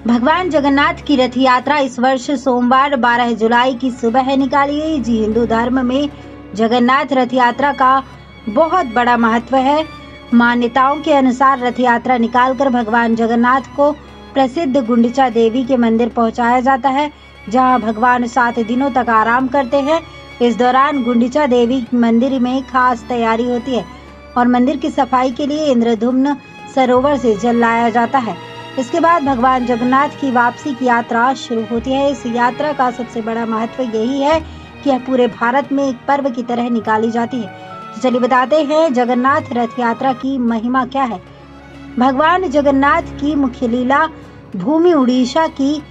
भगवान जगन्नाथ की रथ यात्रा इस वर्ष सोमवार 12 जुलाई की सुबह निकाली गई। जी, हिंदू धर्म में जगन्नाथ रथ यात्रा का बहुत बड़ा महत्व है। मान्यताओं के अनुसार रथ यात्रा निकालकर भगवान जगन्नाथ को प्रसिद्ध गुंडिचा देवी के मंदिर पहुंचाया जाता है, जहां भगवान 7 दिनों तक आराम करते हैं। इस दौरान गुंडिचा देवी मंदिर में खास तैयारी होती है और मंदिर की सफाई के लिए इंद्रधुम्न सरोवर से जल लाया जाता है। इसके बाद भगवान जगन्नाथ की वापसी की यात्रा शुरू होती है। इस यात्रा का सबसे बड़ा महत्व यही है कि यह पूरे भारत में एक पर्व की तरह निकाली जाती है। तो चलिए बताते हैं जगन्नाथ रथ यात्रा की महिमा क्या है। भगवान जगन्नाथ की मुख्य लीला भूमि उड़ीसा की।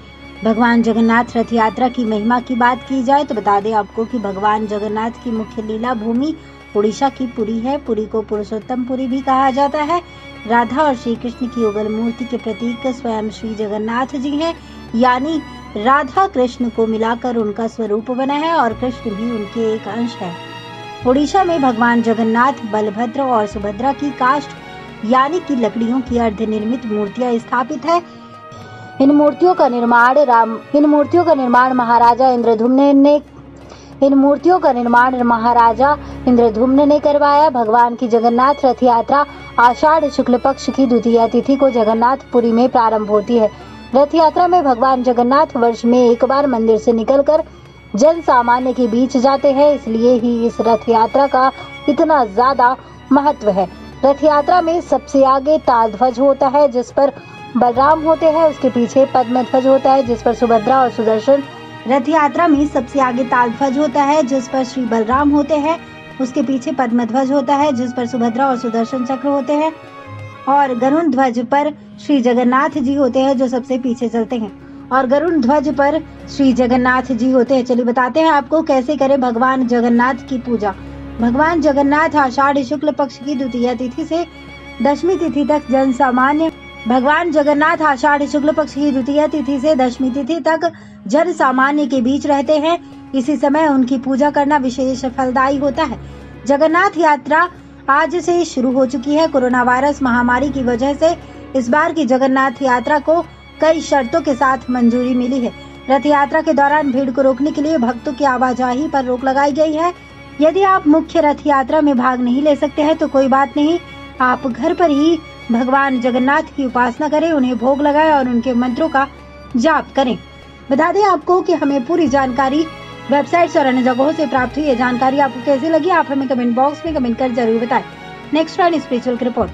भगवान जगन्नाथ रथ यात्रा की महिमा की बात की जाए तो बता दें आपको कि भगवान जगन्नाथ की मुख्य लीला भूमि उड़ीसा की पुरी है। पुरी को पुरुषोत्तम पुरी भी कहा जाता है। राधा और श्री कृष्ण की युगल मूर्ति के प्रतीक स्वयं श्री जगन्नाथ जी हैं, यानी राधा कृष्ण को मिलाकर उनका स्वरूप बना है और कृष्ण भी उनके एक अंश है। उड़ीसा में भगवान जगन्नाथ, बलभद्र और सुभद्रा की काष्ठ यानी कि लकड़ियों की अर्धनिर्मित मूर्तियां स्थापित है। इन मूर्तियों का निर्माण महाराजा इंद्रधुम्न ने करवाया। भगवान की जगन्नाथ रथ यात्रा आषाढ़ शुक्ल पक्ष की द्वितीया तिथि को जगन्नाथपुरी में प्रारंभ होती है। रथ यात्रा में भगवान जगन्नाथ वर्ष में एक बार मंदिर से निकलकर जन सामान्य के बीच जाते हैं, इसलिए ही इस रथ यात्रा का इतना ज्यादा महत्व है। रथ यात्रा में सबसे आगे तालध्वज होता है, जिस पर बलराम होते हैं। उसके पीछे पद्मध्वज होता है, जिस पर सुभद्रा और सुदर्शन। रथ यात्रा में सबसे आगे तालध्वज होता है, जिस पर श्री बलराम होते हैं। उसके पीछे पद्मध्वज होता है, जिस पर सुभद्रा और सुदर्शन चक्र होते हैं, और गरुड़ ध्वज पर श्री जगन्नाथ जी होते हैं, जो सबसे पीछे चलते हैं, और गरुड़ ध्वज पर श्री जगन्नाथ जी होते हैं। चलिए बताते हैं आपको कैसे करें भगवान जगन्नाथ की पूजा। भगवान जगन्नाथ आषाढ़ शुक्ल पक्ष की द्वितीया तिथि से दशमी तिथि तक जन सामान्य भगवान जगन्नाथ आषाढ़ शुक्ल पक्ष की द्वितीया तिथि से दशमी तिथि तक जन सामान्य के बीच रहते हैं। इसी समय उनकी पूजा करना विशेष फलदायी होता है। जगन्नाथ यात्रा आज से शुरू हो चुकी है। कोरोना वायरस महामारी की वजह से इस बार की जगन्नाथ यात्रा को कई शर्तों के साथ मंजूरी मिली है। रथ यात्रा के दौरान भीड़ को रोकने के लिए भक्तों की आवाजाही पर रोक लगाई गई है। यदि आप मुख्य रथ यात्रा में भाग नहीं ले सकते हैं तो कोई बात नहीं, आप घर पर ही भगवान जगन्नाथ की उपासना करें, उन्हें भोग लगाएं और उनके मंत्रों का जाप करें। बता दें आपको कि हमें पूरी जानकारी वेबसाइट्स और अन्य जगहों से प्राप्त हुई है। जानकारी आपको कैसी लगी, आप हमें कमेंट बॉक्स में कमेंट कर जरूर बताएं। नेक्स्ट वन स्पिरिचुअल की रिपोर्ट।